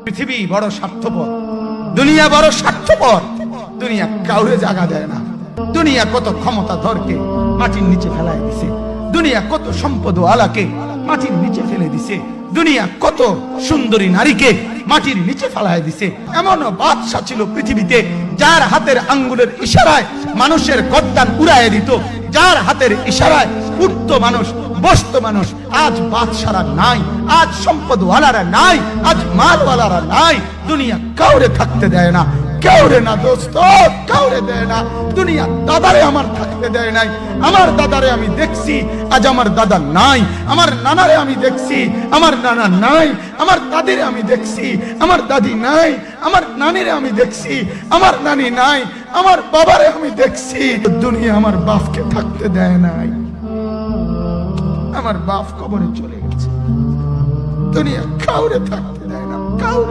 পৃথিবী বড় স্বার্থপর, দুনিয়া বড় স্বার্থপর। দুনিয়া কাউরে জায়গা দেয় না। দুনিয়া কত ক্ষমতাধরকে মাটির নিচে ফেলায় দিছে, দুনিয়া কত সম্পদ আলাকে মাটির নিচে ফেলে দিছে, দুনিয়া কত সুন্দরী নারীকে মাটির নিচে ফেলায় দিছে। এমন বাদশা ছিল পৃথিবীতে যার হাতের আঙ্গুলের ইশারায় মানুষের গর্দান উড়াইয়া দিত, যার হাতের ইশারায় উঠতো মানুষ, বসতো মানুষ। আজ বাদশারা নাই, আজ সম্পদওয়ালারা নাই, আজ মালওয়ালারা নাই। দুনিয়া কাউরে থাকতে দেয় না, কাউরে না দোস্ত, কাউরে দেয় না। দুনিয়া দাদারে আমার থাকতে দেয় নাই। আমার দাদারে আমি দেখছি, আজ আমার দাদা নাই। আমার নানারে আমি দেখছি, আমার নানা নাই। আমার দাদিরে আমি দেখছি, আমার দাদি নাই। আমার নানিরে আমি দেখছি, আমার নানি নাই। আমার বাবারে আমি দেখছি। দুনিয়া আমার বাপকে থাকতে দেয় নাই। আমার বাপ কবরে চলে গেছে। দুনিয়া কাউরে থাকতে দেয় না, কাউরে।